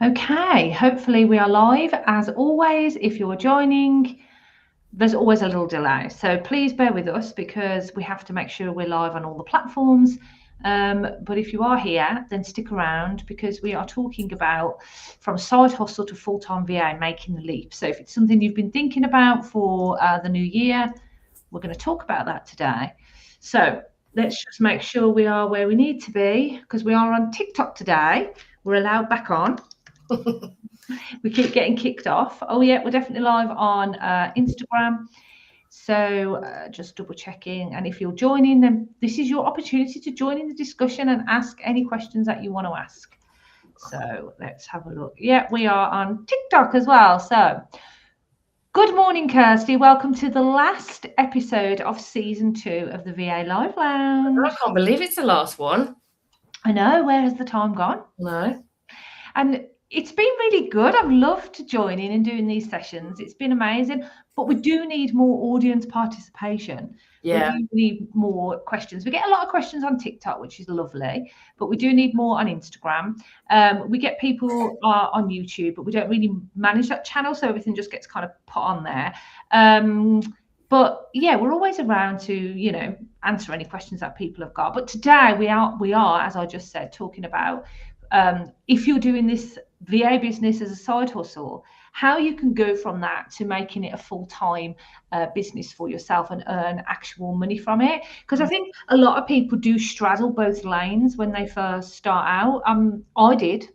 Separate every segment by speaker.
Speaker 1: Okay, hopefully we are live. As always, if you're joining, there's always a little delay. So please bear with us because we have to make sure we're live on all the platforms. But if you are here, then stick around because we are talking about from side hustle to full-time VA, making the leap. So if it's something you've been thinking about for the new year, we're going to talk about that today. So let's just make sure we are where we need to be because we are on TikTok today. We're allowed back on. We keep getting kicked off. Oh yeah, we're definitely live on Instagram. So just double checking. And if you're joining, then this is your opportunity to join in the discussion and ask any questions that you want to ask. So let's have a look. Yeah, we are on TikTok as well. So good morning, Kirsty. Welcome to the last episode of season 2 of the VA Live Lounge.
Speaker 2: I can't believe it's the last one.
Speaker 1: I know. Where has the time gone?
Speaker 2: No.
Speaker 1: And it's been really good. I've loved joining and doing these sessions. It's been amazing. But we do need more audience participation.
Speaker 2: Yeah.
Speaker 1: We do need more questions. We get a lot of questions on TikTok, which is lovely, but we do need more on Instagram. We get people on YouTube, but we don't really manage that channel, so everything just gets kind of put on there. But yeah, we're always around to, answer any questions that people have got. But today we are, as I just said, talking about if you're doing this VA business as a side hustle, how you can go from that to making it a full-time business for yourself and earn actual money from it. Because I think a lot of people do straddle both lanes when they first start out. I did.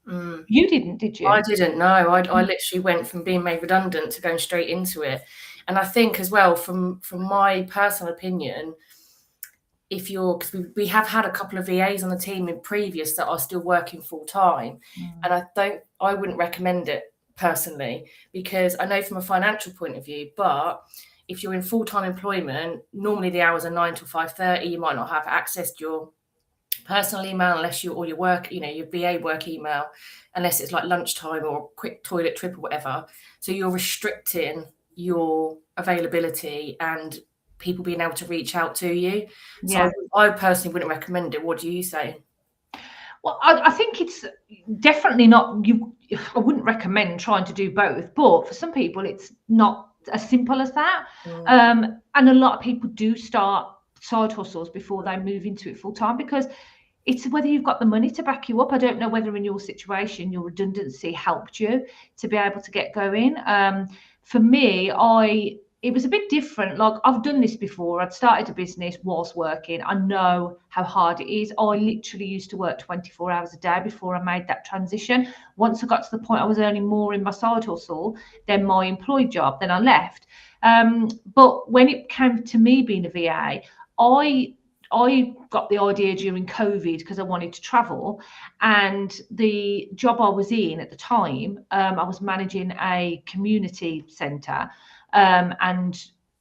Speaker 1: You didn't, did you?
Speaker 2: I didn't know. I literally went from being made redundant to going straight into it. And I think as well, from my personal opinion, because we have had a couple of VAs on the team in previous that are still working full time, and I wouldn't recommend it personally, because I know from a financial point of view, but if you're in full-time employment, normally the hours are 9 till 5:30. You might not have access to your personal email unless your work, your VA work email, unless it's like lunchtime or a quick toilet trip or whatever. So you're restricting your availability and people being able to reach out to you.
Speaker 1: Yeah.
Speaker 2: So I personally wouldn't recommend it. What do you say?
Speaker 1: Well, I think it's definitely not I wouldn't recommend trying to do both, but for some people it's not as simple as that. And a lot of people do start side hustles before they move into it full time because it's whether you've got the money to back you up. I don't know whether in your situation your redundancy helped you to be able to get going. For me, it was a bit different. Like, I've done this before. I'd started a business whilst working. I know how hard it is. I literally used to work 24 hours a day before I made that transition. Once I got to the point I was earning more in my side hustle than my employed job, then I left. But when it came to me being a VA, I got the idea during COVID because I wanted to travel, and the job I was in at the time, I was managing a community centre, and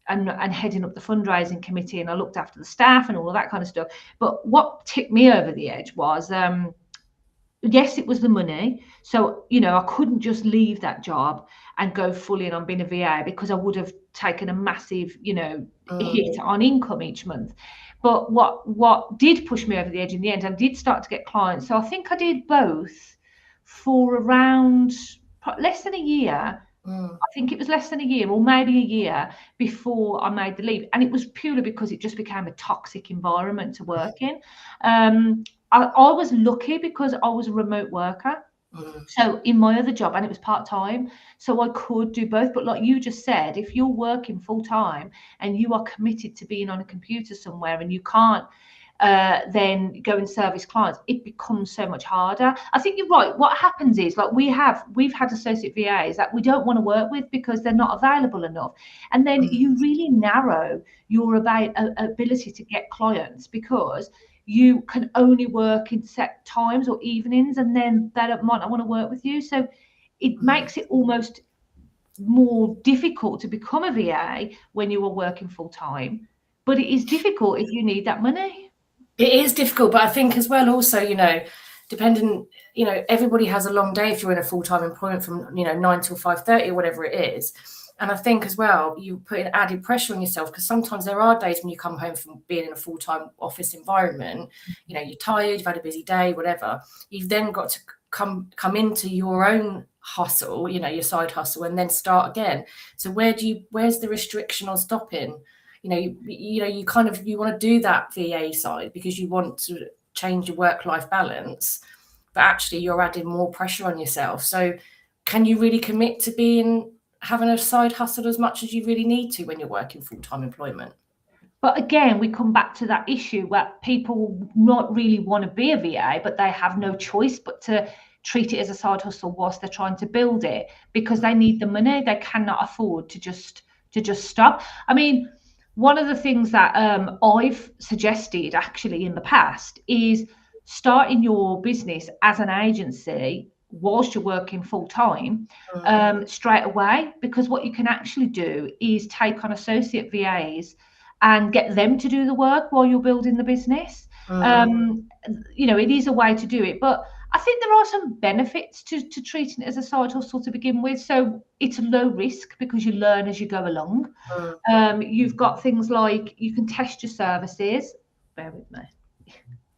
Speaker 1: heading up the fundraising committee, and I looked after the staff and all of that kind of stuff. But what tipped me over the edge was, yes, it was the money. So, I couldn't just leave that job and go fully in on being a VA because I would have taken a massive, hit on income each month. But what did push me over the edge in the end, I did start to get clients. So I think I did both for around less than a year. I think it was less than a year or maybe a year before I made the leap. And it was purely because it just became a toxic environment to work in. I was lucky because I was a remote worker. So in my other job, and it was part-time, so I could do both. But like you just said, if you're working full-time and you are committed to being on a computer somewhere and you can't then go and service clients, it becomes so much harder. I think you're right. What happens is, like, we've had associate VAs that we don't want to work with because they're not available enough, and then you really narrow your ability to get clients because you can only work in set times or evenings, and then they might not want to work with you. So it makes it almost more difficult to become a VA when you are working full time. But it is difficult if you need that money.
Speaker 2: It is difficult, but I think as well also, depending, everybody has a long day if you're in a full-time employment from, 9 till 5:30 or whatever it is. And I think as well, you put an added pressure on yourself because sometimes there are days when you come home from being in a full-time office environment, you're tired, you've had a busy day, whatever. You've then got to come into your own hustle, your side hustle, and then start again. So where's the restriction on stopping? You want to do that VA side because you want to change your work-life balance, but actually you're adding more pressure on yourself. So can you really commit to having a side hustle as much as you really need to when you're working full-time employment?
Speaker 1: But again, we come back to that issue where people not really want to be a VA, but they have no choice but to treat it as a side hustle whilst they're trying to build it because they need the money. They cannot afford to just stop. I mean, one of the things that I've suggested actually in the past is starting your business as an agency whilst you're working full time straight away, because what you can actually do is take on associate VAs and get them to do the work while you're building the business. It is a way to do it, but I think there are some benefits to treating it as a side hustle to begin with. So it's low risk because you learn as you go along. You've got things like you can test your services. Bear with me.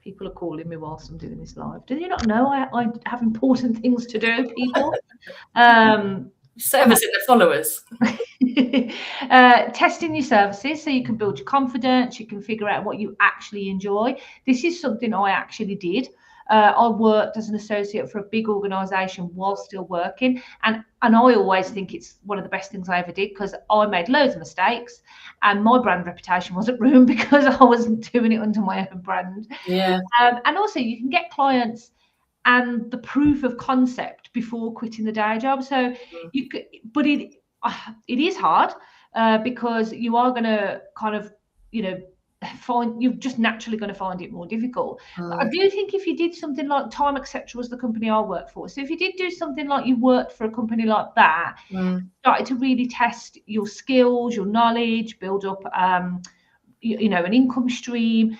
Speaker 1: People are calling me whilst I'm doing this live. Do you not know I have important things to do, people?
Speaker 2: Servicing the followers.
Speaker 1: Testing your services so you can build your confidence, you can figure out what you actually enjoy. This is something I actually did. I worked as an associate for a big organisation while still working, and I always think it's one of the best things I ever did because I made loads of mistakes and my brand reputation wasn't ruined because I wasn't doing it under my own brand.
Speaker 2: Yeah.
Speaker 1: And also you can get clients and the proof of concept before quitting the day job. So you could, but it is hard because you are going to kind of, you're just naturally going to find it more difficult. But I do think if you did something like Time Etc. was the company I worked for. So if you did do something like you worked for a company like that, started to really test your skills, your knowledge, build up, an income stream,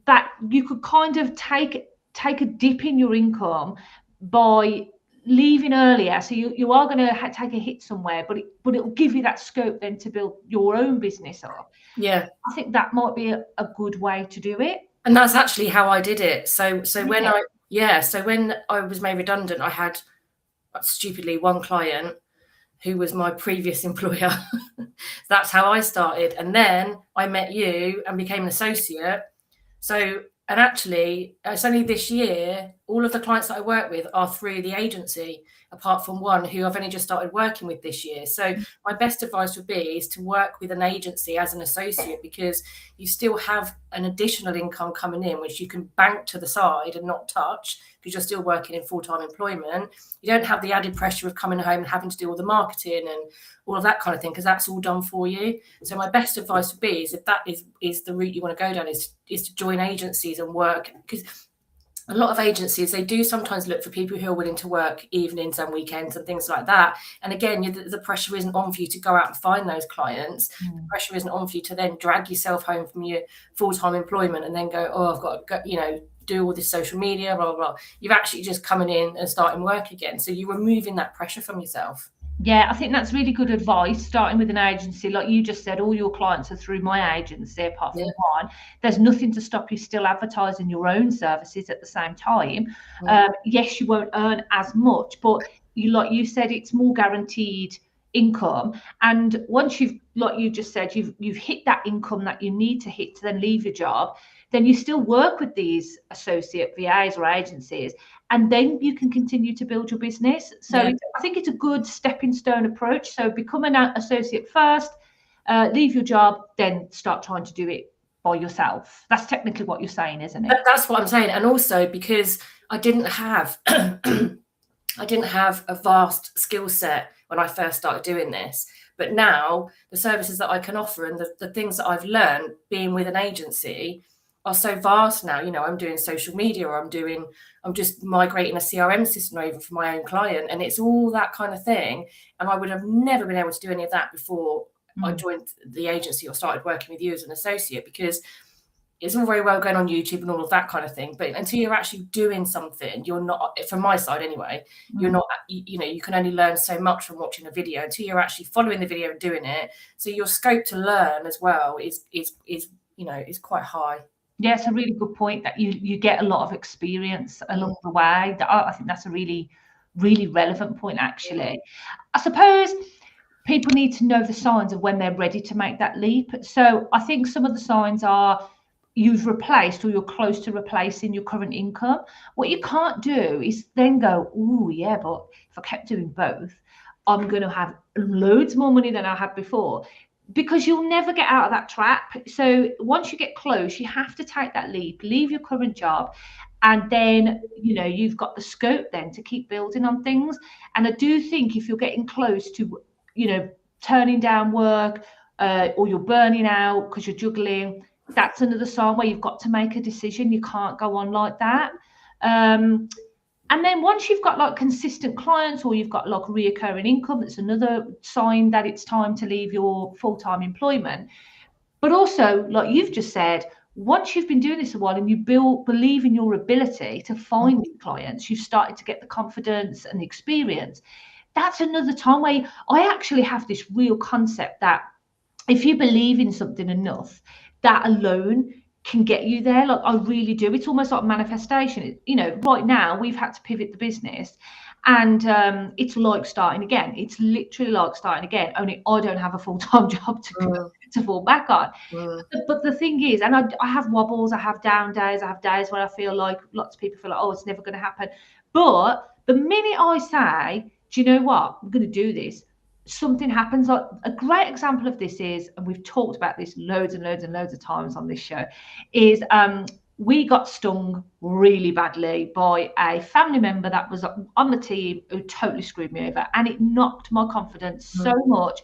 Speaker 1: that you could kind of take a dip in your income by leaving earlier. So you are going to take a hit somewhere, but it'll give you that scope then to build your own business up.
Speaker 2: Yeah,
Speaker 1: I think that might be a good way to do it.
Speaker 2: And that's actually how I did it. So when I was made redundant, I had stupidly one client who was my previous employer. That's how I started. And then I met you and became an associate. And actually, it's only this year, all of the clients that I work with are through the agency, apart from one who I've only just started working with this year. So my best advice would be is to work with an agency as an associate, because you still have an additional income coming in, which you can bank to the side and not touch because you're still working in full-time employment. You don't have the added pressure of coming home and having to do all the marketing and all of that kind of thing, because that's all done for you. So my best advice would be is if that is the route you want to go down, is to join agencies and work, because a lot of agencies, they do sometimes look for people who are willing to work evenings and weekends and things like that. And again, the pressure isn't on for you to go out and find those clients. The pressure isn't on for you to then drag yourself home from your full-time employment and then go, oh, I've got to go, do all this social media, blah, blah, blah. You're actually just coming in and starting work again. So you're removing that pressure from yourself.
Speaker 1: Yeah, I think that's really good advice, starting with an agency. Like you just said, all your clients are through my agency, apart from one. There's nothing to stop you still advertising your own services at the same time. Yes, you won't earn as much, but like you said, it's more guaranteed income. And once you've, like you just said, you've hit that income that you need to hit to then leave your job, then you still work with these associate VAs or agencies, and then you can continue to build your business. So I think it's a good stepping stone approach. So become an associate first, leave your job, then start trying to do it by yourself. That's technically what you're saying, isn't it?
Speaker 2: That's what I'm saying. And also because I didn't have a vast skill set when I first started doing this. But now the services that I can offer and the things that I've learned being with an agency are so vast now. I'm doing social media, or I'm just migrating a CRM system over for my own client, and it's all that kind of thing. And I would have never been able to do any of that before I joined the agency or started working with you as an associate, because it's all very well going on YouTube and all of that kind of thing, but until you're actually doing something, you're not, from my side anyway, you're not, you can only learn so much from watching a video until you're actually following the video and doing it. So your scope to learn as well is quite high.
Speaker 1: Yeah, it's a really good point that you get a lot of experience along the way. I think that's a really, really relevant point, actually. I suppose people need to know the signs of when they're ready to make that leap. So I think some of the signs are you've replaced or you're close to replacing your current income. What you can't do is then go, oh, yeah, but if I kept doing both, I'm going to have loads more money than I had before, because you'll never get out of that trap. So once you get close, you have to take that leap, leave your current job, and then you've got the scope then to keep building on things. And I do think if you're getting close to turning down work, or you're burning out because you're juggling, that's another sign where you've got to make a decision. You can't go on like that. And then once you've got like consistent clients, or you've got like reoccurring income, that's another sign that it's time to leave your full-time employment. But also, like you've just said, once you've been doing this a while and you believe in your ability to find new clients, you've started to get the confidence and the experience. That's another time where I actually have this real concept that if you believe in something enough, that alone can get you there. Like, I really do. It's almost like manifestation. Right now we've had to pivot the business, and it's like starting again. It's literally like starting again, only I don't have a full-time job to fall back on. But the thing is, and I have wobbles, I have down days, I have days where I feel like lots of people feel like, oh, it's never going to happen. But the minute I say, do you know what, I'm going to do this, something happens. Like, a great example of this is, and we've talked about this loads and loads and loads of times on this show, is we got stung really badly by a family member that was on the team who totally screwed me over, and it knocked my confidence so much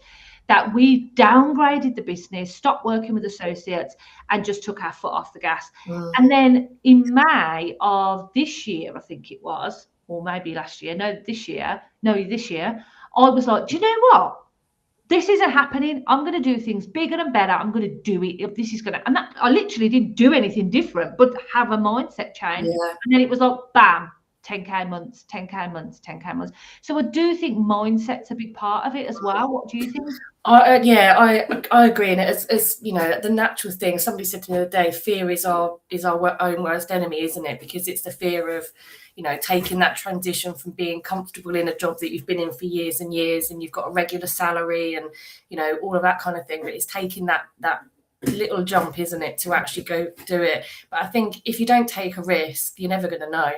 Speaker 1: that we downgraded the business, stopped working with associates, and just took our foot off the gas. And then in May of this year, I think it was, or maybe last year, this year, I was like, do you know what? This isn't happening. I'm going to do things bigger and better. I'm going to do it. If this is going to, and that, I literally didn't do anything different, but have a mindset change.
Speaker 2: Yeah.
Speaker 1: And then it was like, bam, 10K months, 10K months, 10K months. So I do think mindset's a big part of it as well. What do you think?
Speaker 2: I agree. And it's the natural thing. Somebody said to me the other day, fear is our own worst enemy, isn't it? Because it's the fear of, taking that transition from being comfortable in a job that you've been in for years and years, and you've got a regular salary and, all of that kind of thing. But it's taking that little jump, isn't it, to actually go do it. But I think if you don't take a risk, you're never going to know.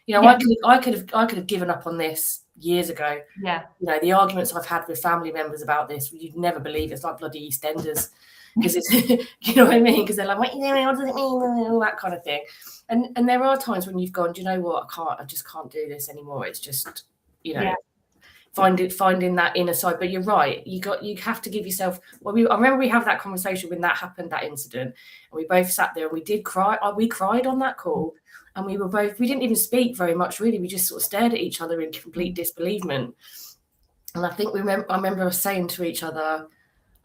Speaker 2: Yeah. I could have given up on this years ago.
Speaker 1: Yeah.
Speaker 2: The arguments I've had with family members about this, you'd never believe. It's like bloody EastEnders, because it's, you know what I mean? Because they're like, what does it mean? All that kind of thing. And there are times when you've gone, do you know what? I just can't do this anymore. It's just, finding that inner side. But you're right. You have to give yourself. Well, I remember we had that conversation when that happened, that incident, and we both sat there and we did cry. We cried on that call. And we didn't even speak very much, really. We just sort of stared at each other in complete disbelievement. And I think I remember us saying to each other,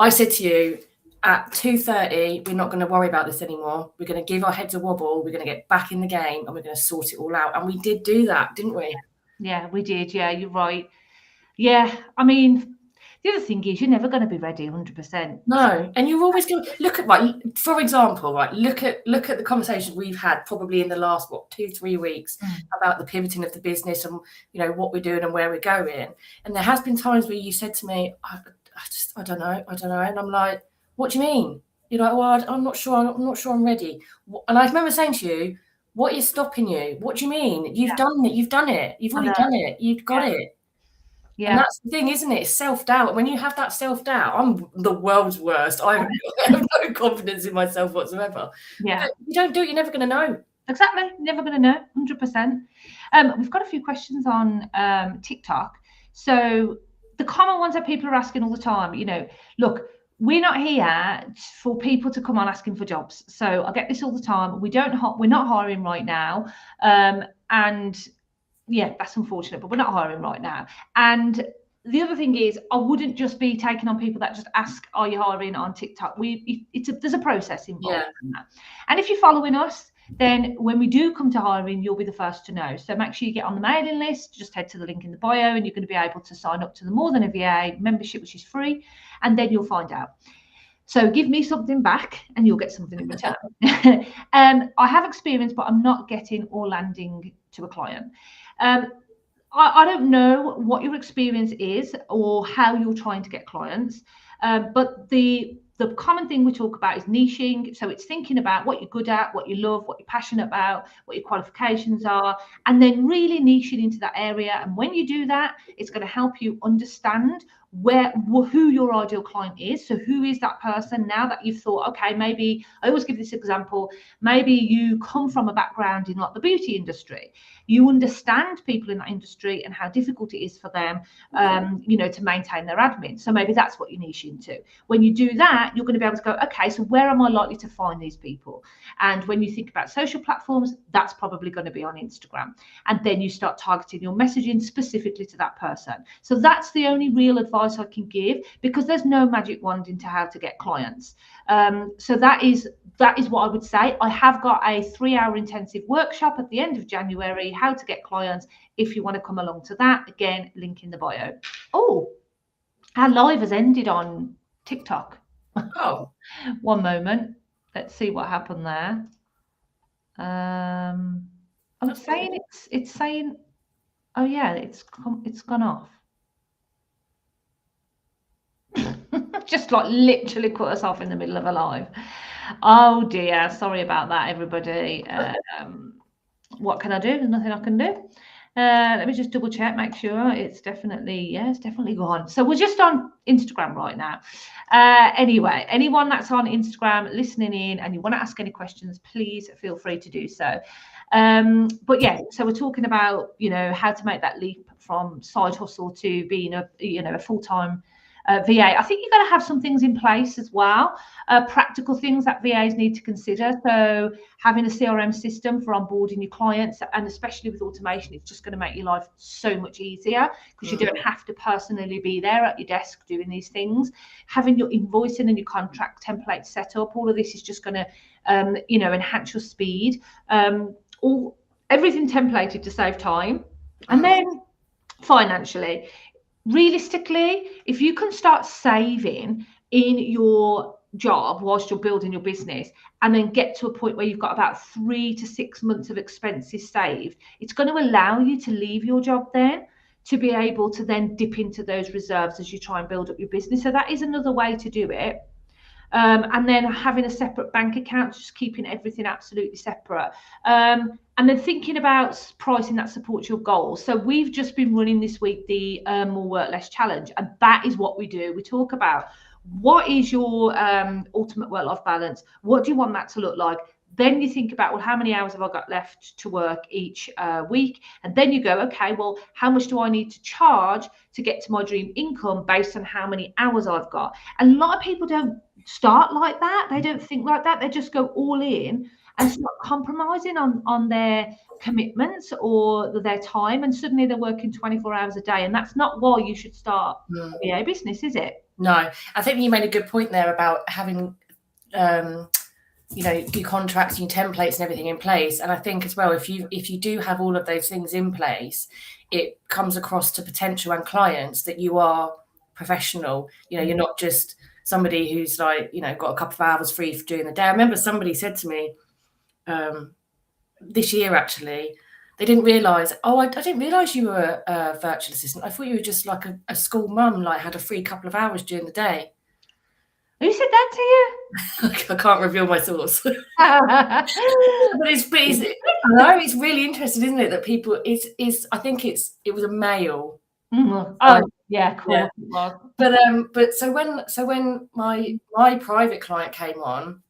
Speaker 2: I said to you, at 2:30, we're not going to worry about this anymore. We're going to give our heads a wobble. We're going to get back in the game, and we're going to sort it all out. And we did do that, didn't we?
Speaker 1: Yeah, we did. Yeah, you're right. Yeah, I mean, the other thing is, you're never going to be ready 100%.
Speaker 2: No, and you're always going to look at, for example, look at the conversations we've had probably in the last 2-3 weeks about the pivoting of the business and what we're doing and where we're going. And there has been times where you said to me, I don't know, and I'm like, what do you mean? You're like, well, I'm not sure I'm ready. And I remember saying to you, what is stopping you? What do you mean? You've done it. You've already done it. You've got it. Yeah. And that's the thing, isn't it? It's self-doubt. When you have that self-doubt, I'm the world's worst. I have no confidence in myself whatsoever.
Speaker 1: Yeah.
Speaker 2: But if you don't do it, you're never going to know.
Speaker 1: Exactly. Never going to know, 100%. We've got a few questions on TikTok. So the common ones that people are asking all the time, look, we're not here for people to come on asking for jobs. So I get this all the time. We're not hiring right now. And yeah, that's unfortunate, but we're not hiring right now. And the other thing is, I wouldn't just be taking on people that just ask, are you hiring on TikTok? There's a process involved in that. And if you're following us, then when we do come to hiring, you'll be the first to know. So make sure you get on the mailing list. Just head to the link in the bio, and you're going to be able to sign up to the More Than a VA membership, which is free, and then you'll find out. So give me something back and you'll get something in return. I have experience, but I'm not getting or landing to a client. I don't know what your experience is or how you're trying to get clients, but the common thing we talk about is niching. So it's thinking about what you're good at, what you love, what you're passionate about, what your qualifications are, and then really niching into that area. And when you do that, it's going to help you understand who your ideal client is. So who is that person now that you've thought, okay, maybe I always give this example, maybe you come from a background in like the beauty industry, you understand people in that industry and how difficult it is for them to maintain their admin. So maybe that's what you niche into. When you do that, you're going to be able to go, okay, so where am I likely to find these people? And when you think about social platforms, that's probably going to be on Instagram. And then you start targeting your messaging specifically to that person. So that's the only real advice I can give, because there's no magic wand into how to get clients. So that is what I would say. I have got a 3-hour intensive workshop at the end of January, how to get clients. If you want to come along to that, again, link in the bio. Oh, our live has ended on TikTok.
Speaker 2: Oh,
Speaker 1: one moment. Let's see what happened there. I'm saying it's saying, oh yeah, it's gone off. Just like literally cut us off in the middle of a live. Oh dear, sorry about that, everybody. What can I do? There's nothing I can do. Let me just double check, make sure it's definitely gone. So we're just on Instagram right now. Anyway, anyone that's on Instagram listening in and you want to ask any questions, please feel free to do so. But yeah, so we're talking about, how to make that leap from side hustle to being a full-time VA. I think you've got to have some things in place as well, practical things that VAs need to consider. So having a CRM system for onboarding your clients, and especially with automation, it's just going to make your life so much easier, because you don't have to personally be there at your desk doing these things. Having your invoicing and your contract templates set up, all of this is just going to enhance your speed. Everything templated to save time. And then financially, realistically, if you can start saving in your job whilst you're building your business, and then get to a point where you've got about 3 to 6 months of expenses saved, it's going to allow you to leave your job then, to be able to then dip into those reserves as you try and build up your business. So that is another way to do it. And then having a separate bank account, just keeping everything absolutely separate. And then thinking about pricing that supports your goals. So we've just been running this week the Earn More Work Less challenge, and that is what we do. We talk about what is your ultimate work-life balance? What do you want that to look like? Then you think about, well, how many hours have I got left to work each week? And then you go, okay, well, how much do I need to charge to get to my dream income based on how many hours I've got? And a lot of people don't start like that. They don't think like that. They just go all in and start compromising on their commitments or their time. And suddenly they're working 24 hours a day. And that's not why you should start a VA business, is it?
Speaker 2: No, I think you made a good point there about having your contracts, your templates and everything in place. And I think as well, if you do have all of those things in place, it comes across to potential and clients that you are professional. You're not just somebody who's like, got a couple of hours free for during the day. I remember somebody said to me this year, actually, they didn't realise, I didn't realise you were a virtual assistant. I thought you were just like a school mum, like had a free couple of hours during the day.
Speaker 1: Who said that to you?
Speaker 2: I can't reveal my source. But it's really interesting, isn't it? That people, I think it was a male.
Speaker 1: Oh, yeah, cool. Yeah.
Speaker 2: But so when my private client came on,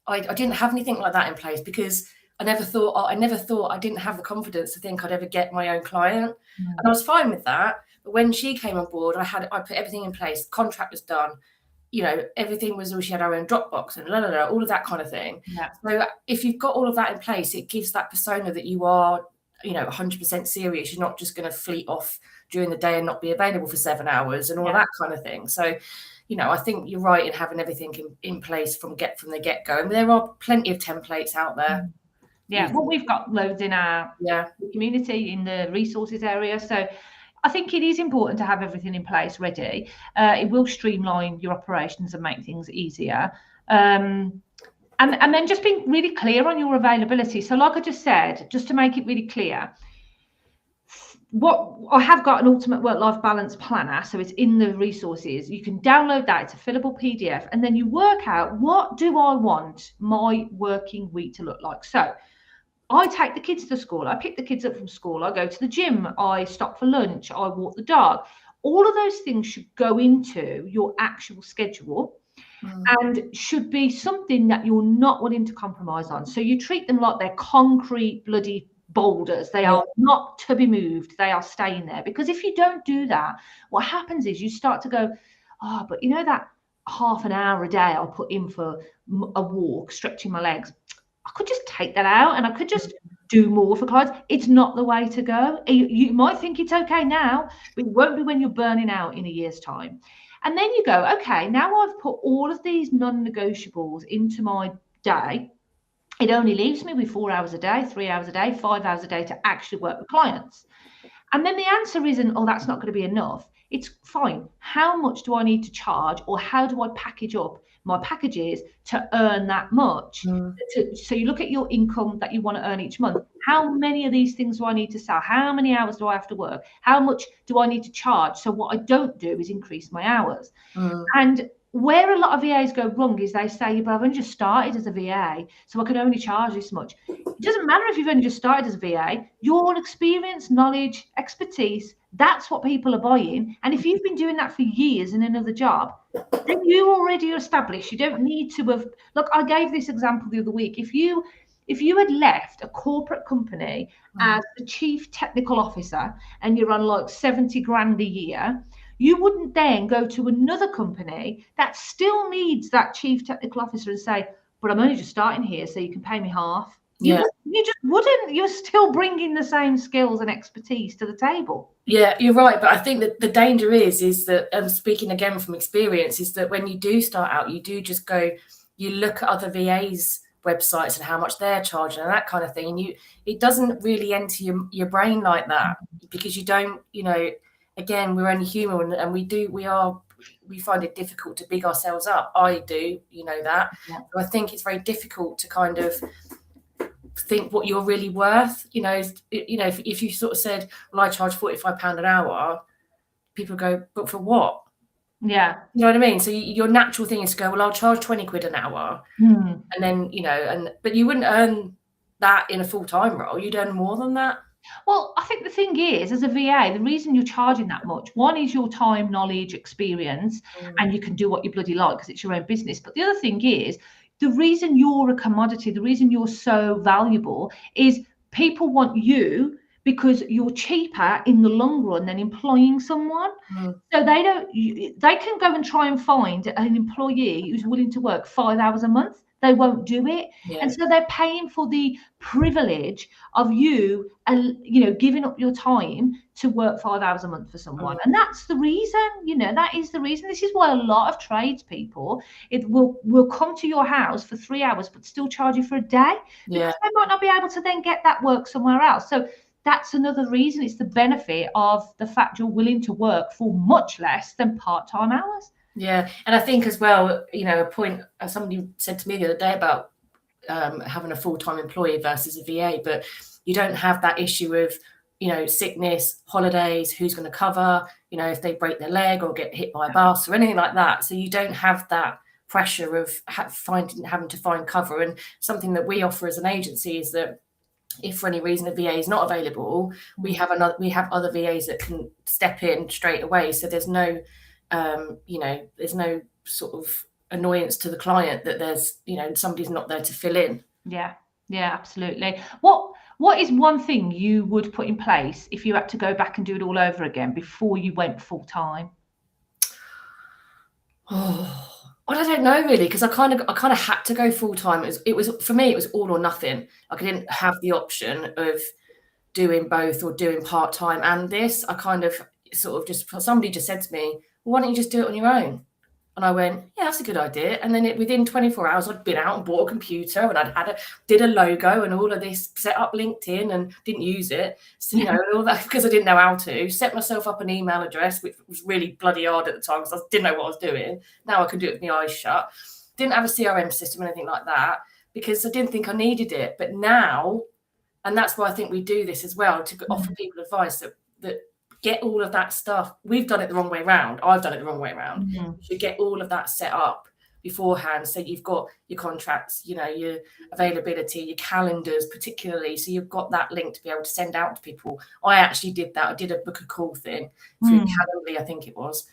Speaker 2: I didn't have anything like that in place, because I never thought I didn't have the confidence to think I'd ever get my own client. And I was fine with that. But when she came on board, I put everything in place. The contract was done. Everything was, she had her own Dropbox and all of that kind of thing.
Speaker 1: Yeah.
Speaker 2: So if you've got all of that in place, it gives that persona that you are, 100% serious. You're not just going to fleet off during the day and not be available for 7 hours and all of that kind of thing. So, I think you're right in having everything in place from the get-go. And there are plenty of templates out there.
Speaker 1: Yeah, well, we've got loads in our community, in the resources area. So I think it is important to have everything in place ready. It will streamline your operations and make things easier. And then just being really clear on your availability. So like I just said, just to make it really clear, what I have got an ultimate work-life balance planner, so it's in the resources. You can download that. It's a fillable PDF, and then you work out, what do I want my working week to look like? So I take the kids to school, I pick the kids up from school, I go to the gym, I stop for lunch, I walk the dog. All of those things should go into your actual schedule and should be something that you're not willing to compromise on. So you treat them like they're concrete bloody boulders. They are not to be moved. They are staying there. Because if you don't do that, what happens is you start to go, oh, but you know that half an hour a day I'll put in for a walk, stretching my legs, I could just take that out and I could just do more for clients. It's not the way to go. You might think it's okay now, but it won't be when you're burning out in a year's time. And then you go, okay, now I've put all of these non-negotiables into my day. It only leaves me with 4 hours a day, 3 hours a day, 5 hours a day to actually work with clients. And then the answer isn't, oh, that's not going to be enough. It's fine. How much do I need to charge, or how do I package up my packages to earn that much? So you look at your income that you want to earn each month. How many of these things do I need to sell? How many hours do I have to work? How much do I need to charge? So what I don't do is increase my hours. And where a lot of VAs go wrong is they say, but I've only just started as a VA, so I can only charge this much. It doesn't matter if you've only just started as a VA. Your experience, knowledge, expertise, that's what people are buying. And if you've been doing that for years in another job, then you already established. You don't need to have, look, I gave this example the other week. If you had left a corporate company as the chief technical officer and you're on like 70 grand a year, you wouldn't then go to another company that still needs that chief technical officer and say, but I'm only just starting here, so you can pay me half. You just wouldn't. You're still bringing the same skills and expertise to the table.
Speaker 2: Yeah, you're right. But I think that the danger is that, speaking again from experience, is that when you do start out, you do just go, you look at other VAs' websites and how much they're charging and that kind of thing. And it doesn't really enter your brain like that, because you don't, again, we're only human, and we find it difficult to big ourselves up. I do, that.
Speaker 1: Yeah.
Speaker 2: So I think it's very difficult to kind of think what you're really worth. If you sort of said, well, I charge £45 an hour, people go, but for what?
Speaker 1: Yeah.
Speaker 2: You know what I mean? So your natural thing is to go, well, I'll charge 20 quid an hour. And then, but you wouldn't earn that in a full-time role. You'd earn more than that.
Speaker 1: Well, I think the thing is, as a VA, the reason you're charging that much, one is your time, knowledge, experience, and you can do what you bloody like because it's your own business. But the other thing is, the reason you're a commodity, the reason you're so valuable is people want you because you're cheaper in the long run than employing someone. So they can go and try and find an employee who's willing to work 5 hours a month. They won't do it. And so they're paying for the privilege of you, giving up your time to work 5 hours a month for someone. And that's the reason, that is the reason. This is why a lot of tradespeople will come to your house for 3 hours, but still charge you for a day, because they might not be able to then get that work somewhere else. So that's another reason. It's the benefit of the fact you're willing to work for much less than part-time hours.
Speaker 2: Yeah, and I think as well, a point somebody said to me the other day about having a full-time employee versus a VA, but you don't have that issue of, sickness, holidays, who's going to cover, if they break their leg or get hit by a bus or anything like that. So you don't have that pressure of having to find cover. And something that we offer as an agency is that if for any reason a VA is not available, we have other VAs that can step in straight away. So there's no there's no sort of annoyance to the client that there's, somebody's not there to fill in.
Speaker 1: Yeah, absolutely. What is one thing you would put in place if you had to go back and do it all over again before you went full time?
Speaker 2: Oh, I don't know really, because I kind of had to go full time. It was for me, it was all or nothing. Like I didn't have the option of doing both or doing part time and this. I kind of sort of somebody just said to me, well, why don't you just do it on your own? And I went, yeah, that's a good idea. And then within 24 hours, I'd been out and bought a computer, and did a logo and all of this, set up LinkedIn and didn't use it. So, and all that because I didn't know how to. Set myself up an email address, which was really bloody hard at the time because I didn't know what I was doing. Now I can do it with my eyes shut. Didn't have a CRM system or anything like that because I didn't think I needed it. But now, and that's why I think we do this as well, to offer people advice that get all of that stuff. We've done it the wrong way around. I've done it the wrong way around. You should get all of that set up beforehand. So you've got your contracts, your availability, your calendars, particularly. So you've got that link to be able to send out to people. I actually did that. I did a book a call thing through Calendly, I think it was.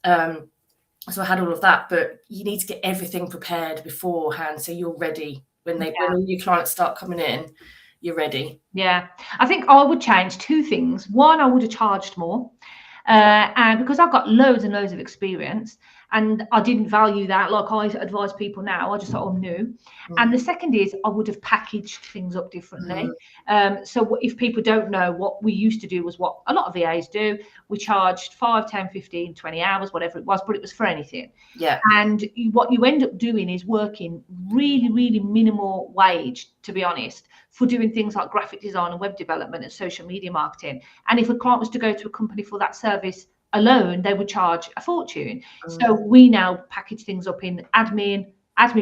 Speaker 2: So I had all of that, but you need to get everything prepared beforehand so you're ready when all your clients start coming in. You're ready.
Speaker 1: Yeah, I think I would change two things. One, I would have charged more, and because I've got loads and loads of experience, and I didn't value that like I advise people now. I just thought, oh no. And the second is I would have packaged things up differently. So if people don't know, what we used to do was what a lot of VAs do. We charged 5, 10, 15, 20 hours, whatever it was, but it was for anything.
Speaker 2: Yeah.
Speaker 1: And what you end up doing is working really, really minimal wage, to be honest, for doing things like graphic design and web development and social media marketing. And if a client was to go to a company for that service alone, they would charge a fortune. So we now package things up in admin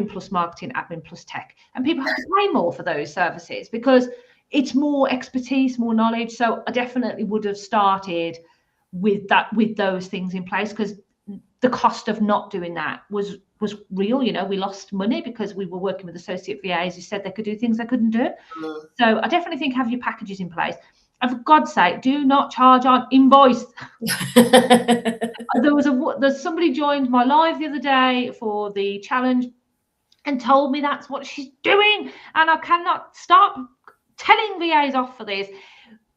Speaker 1: plus marketing, admin plus tech. And people have to pay more for those services because it's more expertise, more knowledge. So I definitely would have started with those things in place, because the cost of not doing that was real. We lost money because we were working with associate VAs who said they could do things they couldn't do. So I definitely think have your packages in place. And for God's sake, do not charge on invoice. There's somebody joined my live the other day for the challenge and told me that's what she's doing. And I cannot stop telling VAs off for this.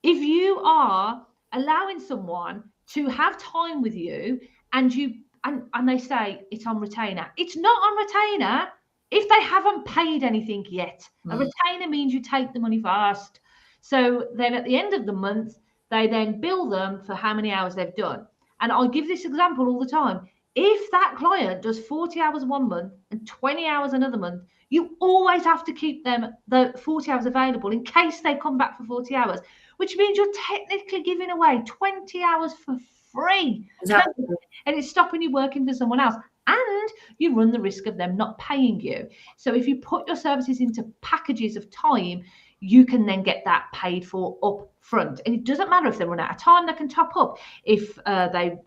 Speaker 1: If you are allowing someone to have time with you and they say it's on retainer, it's not on retainer if they haven't paid anything yet. A retainer means you take the money first. So then at the end of the month, they then bill them for how many hours they've done. And I'll give this example all the time. If that client does 40 hours one month and 20 hours another month, you always have to keep them the 40 hours available in case they come back for 40 hours, which means you're technically giving away 20 hours for free.
Speaker 2: Exactly.
Speaker 1: And it's stopping you working for someone else. And you run the risk of them not paying you. So if you put your services into packages of time, you can then get that paid for up front. And it doesn't matter if they run out of time, they can top up. If they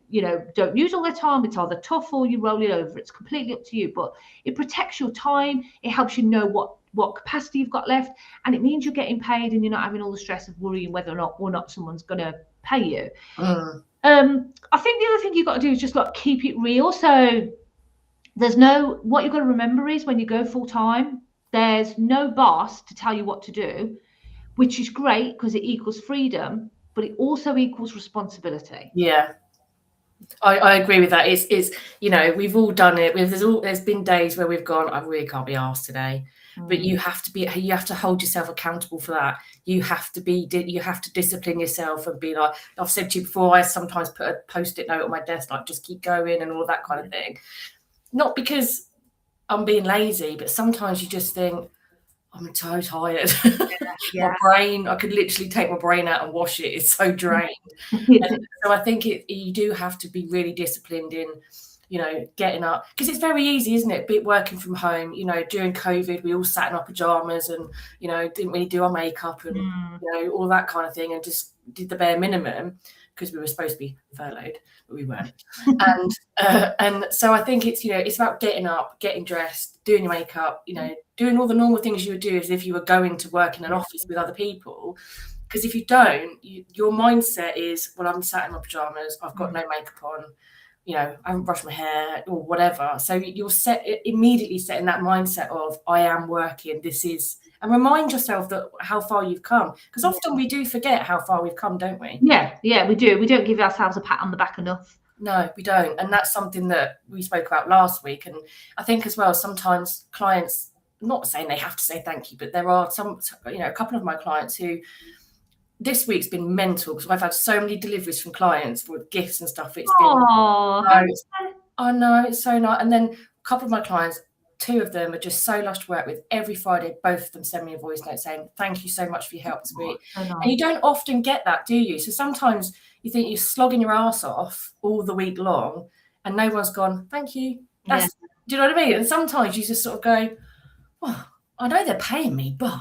Speaker 1: don't use all their time, it's either tough or you roll it over. It's completely up to you, but it protects your time. It helps you know what capacity you've got left, and it means you're getting paid and you're not having all the stress of worrying whether or not someone's going to pay you. I think the other thing you've got to do is just like keep it real. So what you've got to remember is when you go full time, there's no boss to tell you what to do, which is great because it equals freedom, but it also equals responsibility.
Speaker 2: Yeah, I agree with that. It's we've all done it. There's been days where we've gone, I really can't be asked today. But you have to hold yourself accountable for that. You have to discipline yourself and be like, I've said to you before, I sometimes put a post-it note on my desk, like just keep going and all that kind of thing. Not because I'm being lazy, but sometimes you just think, I'm so tired. My brain, I could literally take my brain out and wash it. It's so drained. And so I think you do have to be really disciplined in, getting up, because it's very easy, isn't it? Working from home, during COVID, we all sat in our pajamas and, didn't really do our makeup and, all that kind of thing, and just did the bare minimum because we were supposed to be furloughed, but we weren't. And so I think it's, it's about getting up, getting dressed, doing your makeup, doing all the normal things you would do as if you were going to work in an office with other people. Because if you don't, your mindset is, well, I'm sat in my pajamas, I've got no makeup on, I haven't brushed my hair or whatever. So you're immediately setting that mindset of, I am working, and remind yourself that how far you've come. Because often we do forget how far we've come, don't we?
Speaker 1: Yeah, we do. We don't give ourselves a pat on the back enough.
Speaker 2: No, we don't. And that's something that we spoke about last week. And I think as well, sometimes clients, not saying they have to say thank you, but there are a couple of my clients who, this week's been mental because I've had so many deliveries from clients with gifts and stuff. It's been, Oh no, it's so nice. And then a couple of my clients, 2 of them are just so lush to work with. Every Friday, both of them send me a voice note saying, thank you so much for your help this week.
Speaker 1: So nice.
Speaker 2: And you don't often get that, do you? So sometimes you think you're slogging your ass off all the week long and no one's gone, thank you. Do you know what I mean? And sometimes you just sort of go, well, I know they're paying me, but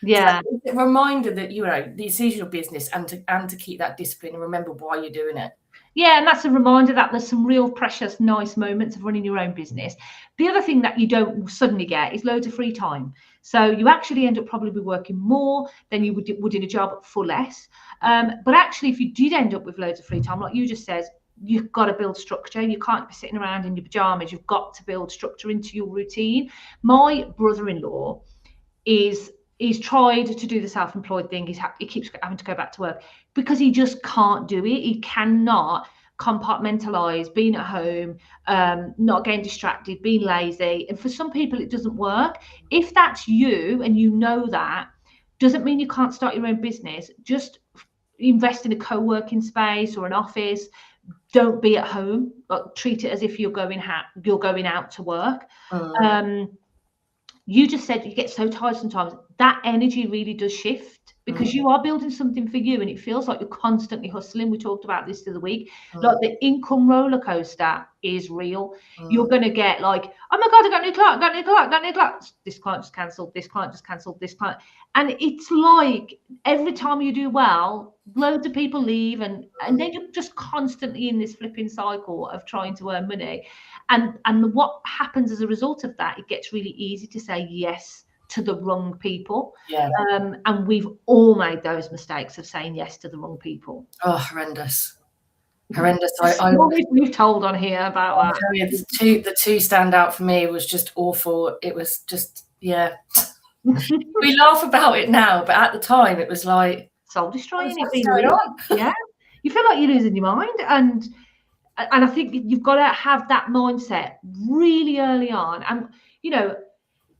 Speaker 2: it's a reminder that, you know, this is your business, and to keep that discipline and remember why you're doing it.
Speaker 1: Yeah, and that's a reminder that there's some real precious, nice moments of running your own business. The other thing that you don't suddenly get is loads of free time. So you actually end up probably working more than you would in a job for less. But actually, if you did end up with loads of free time, like you just said, you've got to build structure. You can't be sitting around in your pajamas. You've got to build structure into your routine. My brother-in-law he's tried to do the self-employed thing. He keeps having to go back to work because he just can't do it. He cannot compartmentalize being at home, not getting distracted, being lazy. And for some people, it doesn't work. If that's you and you know that, doesn't mean you can't start your own business. Just invest in a co-working space or an office. Don't be at home. Like, treat it as if you're going out to work. You just said you get so tired sometimes. That energy really does shift because you are building something for you, and it feels like you're constantly hustling. We talked about this the other week. Like, the income roller coaster is real. You're going to get like, oh my God, I got a new client, This client just cancelled, this client just cancelled, this client. And it's like every time you do well, loads of people leave, and then you're just constantly in this flipping cycle of trying to earn money. And what happens as a result of that, it gets really easy to say yes to the wrong people. And we've all made those mistakes of saying yes to the wrong people.
Speaker 2: Oh, horrendous.
Speaker 1: We've told on here about that.
Speaker 2: The two stand out for me was just awful. It was just, yeah. We laugh about it now, but at the time it was like
Speaker 1: soul destroying.
Speaker 2: What's going on?
Speaker 1: Yeah, you feel like you're losing your mind, and I think you've got to have that mindset really early on. And you know,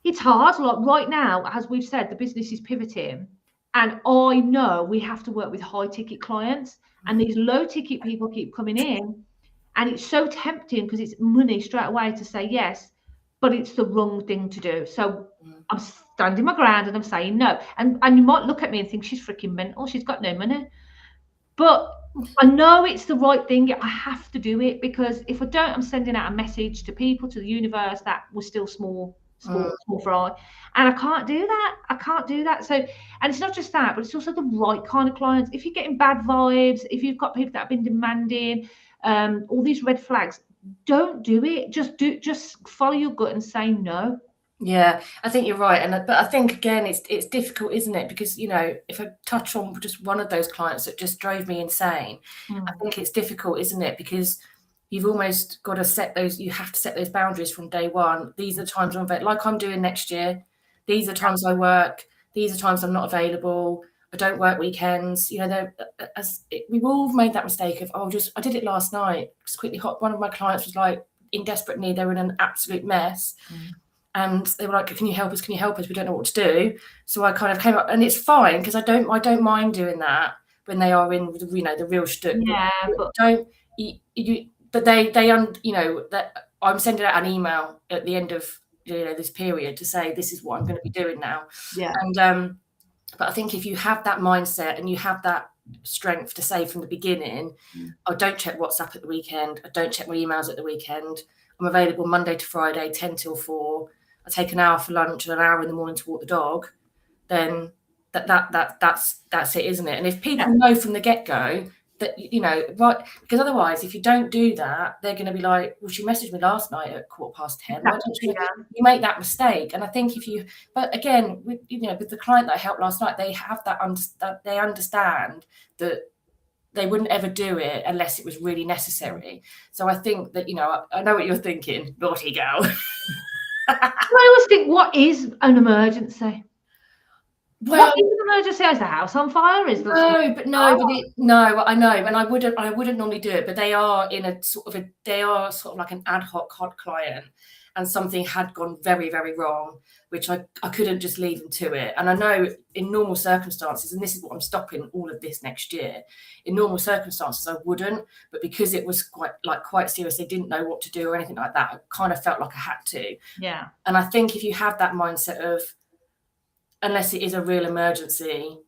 Speaker 1: it's hard. Like right now, as we've said, the business is pivoting, and I know we have to work with high ticket clients, and these low ticket people keep coming in, and it's so tempting because it's money straight away to say yes, but it's the wrong thing to do. So I'm standing my ground and I'm saying no. And you might look at me and think she's freaking mental. She's got no money. But I know it's the right thing. I have to do it, because if I don't, I'm sending out a message to people, to the universe, that we're still small fry. And I can't do that. So, and it's not just that, but it's also the right kind of clients. If you're getting bad vibes, if you've got people that have been demanding, all these red flags, don't do it. Just follow your gut and say no.
Speaker 2: Yeah, I think you're right. But I think, again, it's difficult, isn't it? Because, you know, if I touch on just one of those clients that just drove me insane, I think it's difficult, isn't it? Because you've almost got to you have to set those boundaries from day one. These are the times like I'm doing next year. These are times I work. These are times I'm not available. I don't work weekends. You know, we've all made that mistake of, I did it last night. Just quickly hot. One of my clients was like in desperate need. They were in an absolute mess. And they were like, can you help us? Can you help us? We don't know what to do. So I kind of came up, and it's fine, because I don't mind doing that when they are in, you know, the real shtick.
Speaker 1: Yeah,
Speaker 2: but that I'm sending out an email at the end of, you know, this period to say this is what I'm going to be doing now.
Speaker 1: Yeah.
Speaker 2: And but I think if you have that mindset and you have that strength to say from the beginning, I don't check WhatsApp at the weekend. I don't check my emails at the weekend. I'm available Monday to Friday, 10 till 4. I take an hour for lunch and an hour in the morning to walk the dog. Then that's it, isn't it? And if people know from the get-go that, you know, right, because otherwise, if you don't do that, they're going to be like, well, she messaged me last night at 10:15. Why don't you make that mistake? And I think but again, with the client that I helped last night, they have they understand that they wouldn't ever do it unless it was really necessary. So I think that, you know, I know what you're thinking, naughty girl.
Speaker 1: I always think, what is an emergency?
Speaker 2: Well,
Speaker 1: what is an emergency? Is the house on fire? I
Speaker 2: know, and I wouldn't normally do it, but they are sort of like an ad hoc hot client, and something had gone very, very wrong, which I couldn't just leave them to it. And I know in normal circumstances, and this is what I'm stopping all of this next year, in normal circumstances I wouldn't, but because it was quite serious, they didn't know what to do or anything like that, I kind of felt like I had to.
Speaker 1: Yeah.
Speaker 2: And I think if you have that mindset of, unless it is a real emergency,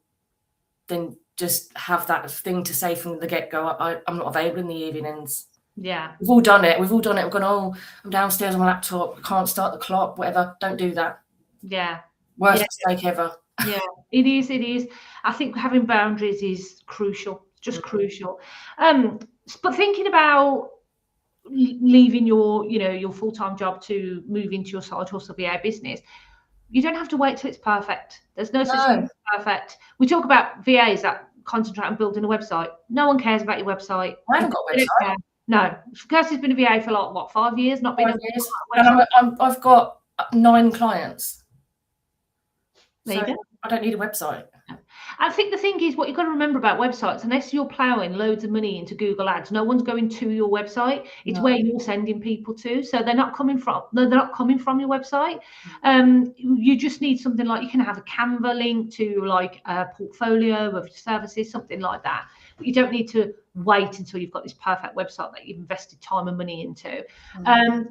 Speaker 2: then just have that thing to say from the get-go, I'm not available in the evenings.
Speaker 1: Yeah.
Speaker 2: We've all done it. We've gone, oh, I'm downstairs on my laptop, I can't start the clock, whatever. Don't do that.
Speaker 1: Yeah.
Speaker 2: Worst mistake ever.
Speaker 1: Yeah, it is. I think having boundaries is crucial, just crucial. But thinking about leaving your full-time job to move into your side hustle VA business, you don't have to wait till it's perfect. There's no such thing as perfect. We talk about VAs that concentrate on building a website. No one cares about your website.
Speaker 2: I haven't got a website.
Speaker 1: No, Kirsty's been a VA for like what, 5 years? Not been
Speaker 2: 5 years. And I've got 9 clients.
Speaker 1: There you go.
Speaker 2: I don't need a website.
Speaker 1: I think the thing is, what you've got to remember about websites, unless you're ploughing loads of money into Google Ads, no one's going to your website. It's where you're sending people to. So they're not coming from your website. You just need something like, you can have a Canva link to like a portfolio of services, something like that. But you don't need to wait until you've got this perfect website that you've invested time and money into.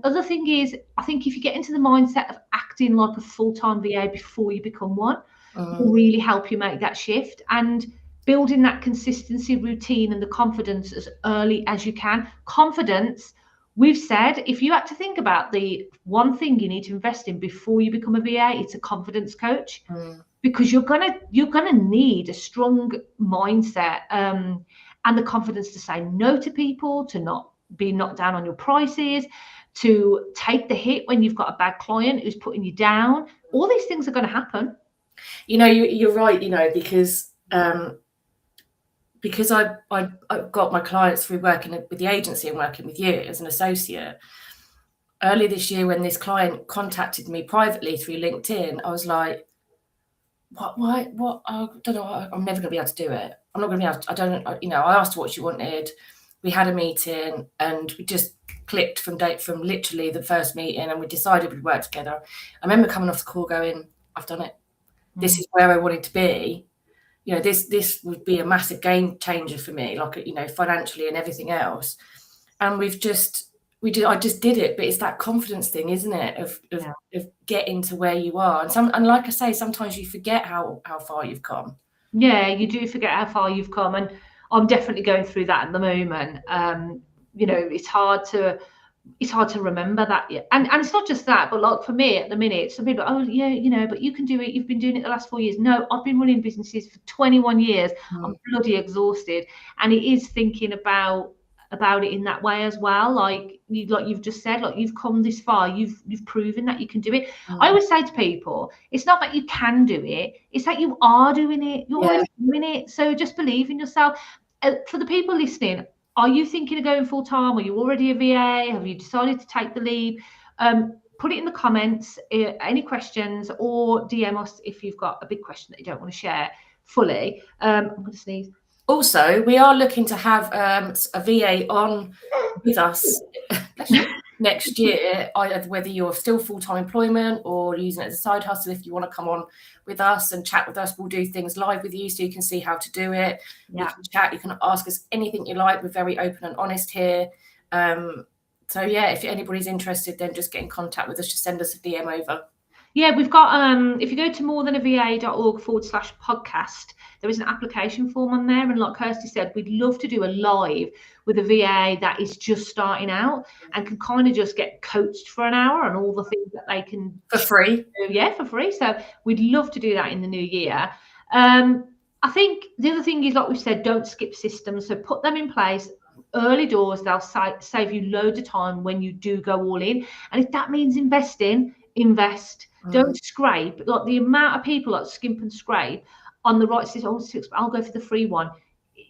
Speaker 1: Other thing is, I think if you get into the mindset of acting like a full-time VA before you become one, will really help you make that shift, and building that consistency, routine, and the confidence as early as you can. Confidence, we've said, if you had to think about the one thing you need to invest in before you become a VA, it's a confidence coach, because you're gonna need a strong mindset and the confidence to say no to people, to not be knocked down on your prices, to take the hit when you've got a bad client who's putting you down. All these things are going to happen.
Speaker 2: You're right, because I got my clients through working with the agency and working with you as an associate. Earlier this year, when this client contacted me privately through LinkedIn, I was like, what, I don't know, I'm never going to be able to do it. I'm not going to be able to, I asked her what she wanted. We had a meeting and we just clicked from literally the first meeting, and we decided we'd work together. I remember coming off the call going, I've done it. This is where I wanted to be. This would be a massive game changer for me, like, financially and everything else. And I just did it. But it's that confidence thing, isn't it? Of getting to where you are. And like I say, sometimes you forget how far you've come.
Speaker 1: Yeah, you do forget how far you've come. And I'm definitely going through that at the moment. It's hard to remember that. And it's not just that, but like for me at the minute, some people, but you can do it. You've been doing it the last 4 years. No, I've been running businesses for 21 years. I'm bloody exhausted. And it is thinking about it in that way as well. Like you've just said, like you've come this far, you've proven that you can do it. I always say to people, it's not that you can do it, it's that you are doing it. You're already doing it. So just believe in yourself. For the people listening, are you thinking of going full time? Are you already a VA? Have you decided to take the leap? Put it in the comments, any questions, or DM us if you've got a big question that you don't want to share fully. I'm going to sneeze.
Speaker 2: Also, we are looking to have a VA on with us next year, whether you're still full-time employment or using it as a side hustle. If you want to come on with us and chat with us, we'll do things live with you so you can see how to do it. You can chat, you can ask us anything you like. We're very open and honest here. If anybody's interested, then just get in contact with us. Just send us a DM over.
Speaker 1: Yeah, we've got, if you go to morethanava.org/podcast, there is an application form on there. And like Kirsty said, we'd love to do a live with a VA that is just starting out and can kind of just get coached for an hour on all the things that they can
Speaker 2: for free.
Speaker 1: Do. Yeah, for free. So we'd love to do that in the new year. I think the other thing is, like we've said, don't skip systems. So put them in place. Early doors, they'll save you loads of time when you do go all in. And if that means investing, invest. Don't scrape. Like the amount of people that skimp and scrape on the right system, I'll go for the free one.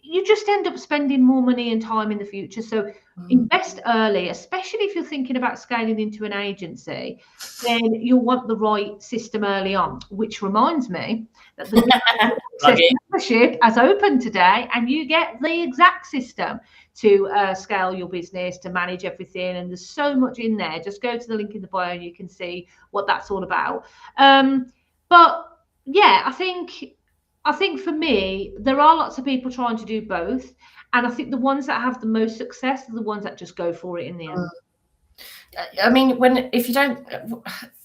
Speaker 1: you just end up spending more money and time in the future. So invest early, especially if you're thinking about scaling into an agency, then you'll want the right system early on. Which reminds me that the membership has opened today, and you get the exact system to scale your business, to manage everything. And there's so much in there. Just go to the link in the bio and you can see what that's all about. But yeah, I think for me, there are lots of people trying to do both. And I think the ones that have the most success are the ones that just go for it in the end.
Speaker 2: I mean, if you don't,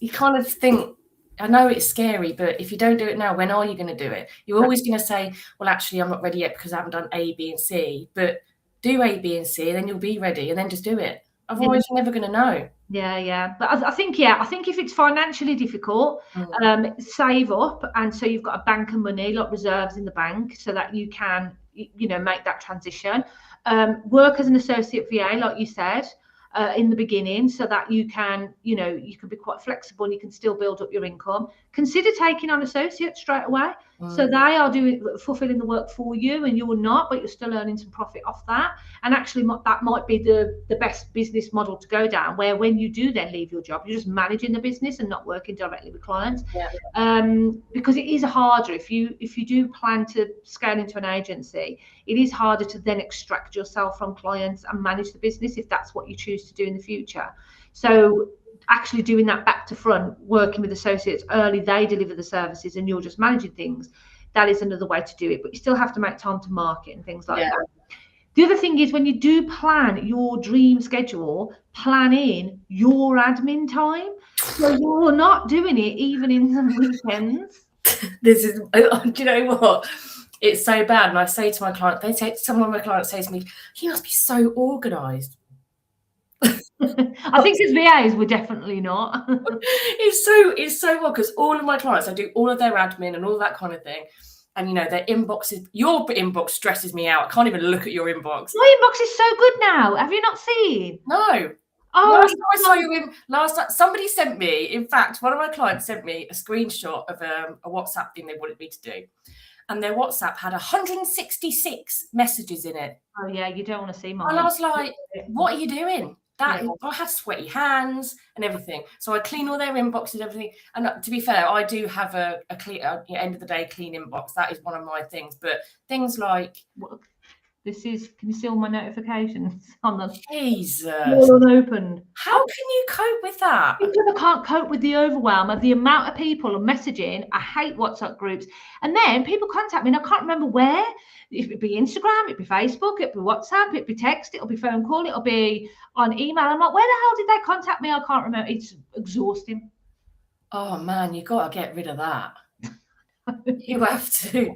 Speaker 2: you kind of think, I know it's scary, but if you don't do it now, when are you going to do it? You're always going to say, well, actually, I'm not ready yet because I haven't done A, B, and C. But do A, B, and C, then you'll be ready, and then just do it. Otherwise, you're never going to know.
Speaker 1: Yeah. But I think if it's financially difficult, save up. And so you've got a bank of money, like reserves in the bank, so that you can, make that transition. Work as an associate VA, like you said, in the beginning, so that you can, you can be quite flexible and you can still build up your income. Consider taking on associates straight away. So they are fulfilling the work for you and you're not, but you're still earning some profit off that. And actually that might be the best business model to go down, where when you do then leave your job, you're just managing the business and not working directly with clients. Because it is harder if you do plan to scale into an agency, it is harder to then extract yourself from clients and manage the business if that's what you choose to do in the future. So actually doing that back to front, working with associates early, they deliver the services and you're just managing things, that is another way to do it. But you still have to make time to market and things like that. The other thing is, when you do plan your dream schedule, plan in your admin time, so you're not doing it even in the weekends.
Speaker 2: Do you know what? It's so bad. And I say to my client, some of my clients say to me, you must be so organised.
Speaker 1: I think as VAs, we're definitely not.
Speaker 2: It's so well, because all of my clients, I do all of their admin and all that kind of thing. And their inboxes, your inbox stresses me out. I can't even look at your inbox.
Speaker 1: My inbox is so good now. Have you not seen?
Speaker 2: No. Oh, last time I saw you somebody sent me, in fact, one of my clients sent me a screenshot of a WhatsApp thing they wanted me to do. And their WhatsApp had 166 messages in it.
Speaker 1: Oh yeah, you don't want to see mine.
Speaker 2: And I was like, what are you doing? I had sweaty hands and everything. So I clean all their inboxes and everything. And to be fair, I do have a clean, end of the day, clean inbox. That is one of my things. But things like...
Speaker 1: can you see all my notifications on them?
Speaker 2: Jesus.
Speaker 1: All unopened.
Speaker 2: How can you cope with that?
Speaker 1: Because I can't cope with the overwhelm of the amount of people and messaging. I hate WhatsApp groups. And then people contact me and I can't remember where. It'd be Instagram, it'd be Facebook, it'd be WhatsApp, it'd be text, it'll be phone call, it'll be on email. I'm like, where the hell did they contact me? I can't remember. It's exhausting.
Speaker 2: Oh man, you got to get rid of that. You have to.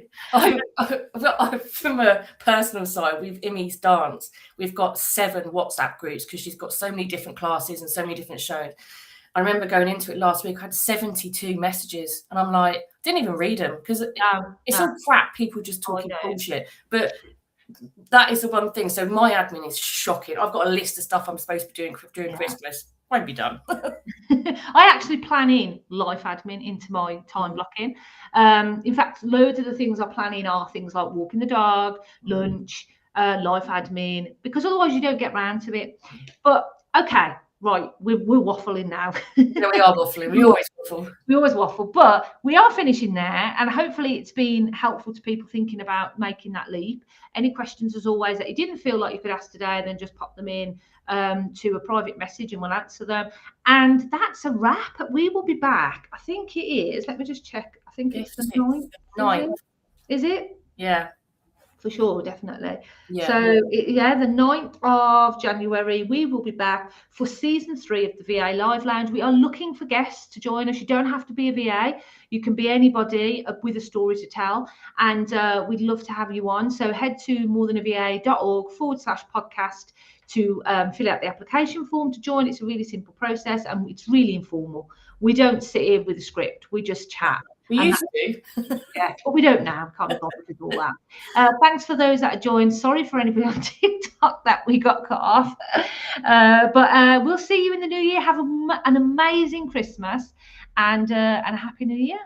Speaker 2: From a personal side, in Emmy's dance, we've got 7 WhatsApp groups because she's got so many different classes and so many different shows. I remember going into it last week, I had 72 messages, and I'm like, didn't even read them because it's all crap, people just talking bullshit. But that is the one thing. So my admin is shocking. I've got a list of stuff I'm supposed to be doing during Christmas. Won't be done.
Speaker 1: I actually plan in life admin into my time blocking. In fact, loads of the things I plan in are things like walking the dog, lunch, life admin, because otherwise you don't get round to it. But okay, right, we're waffling now.
Speaker 2: Yeah, we are waffling. We always waffle.
Speaker 1: We always waffle, but we are finishing there, and hopefully it's been helpful to people thinking about making that leap. Any questions, as always, that you didn't feel like you could ask today, then just pop them in to a private message and we'll answer them. And that's a wrap. We will be back. I think it is. Let me just check. I think it's the 9th. Is it?
Speaker 2: Yeah.
Speaker 1: For sure, definitely.
Speaker 2: Yeah.
Speaker 1: So, the 9th of January, we will be back for season 3 of the VA Live Lounge. We are looking for guests to join us. You don't have to be a VA. You can be anybody with a story to tell. And we'd love to have you on. So head to morethanava.org/podcast to fill out the application form to join. It's a really simple process and it's really informal. We don't sit here with a script. We just chat.
Speaker 2: We used to.
Speaker 1: Yeah, but we don't now. Can't be bothered with all that. Thanks for those that joined. Sorry for anybody on TikTok that we got cut off. But we'll see you in the new year. Have an amazing Christmas and a happy new year.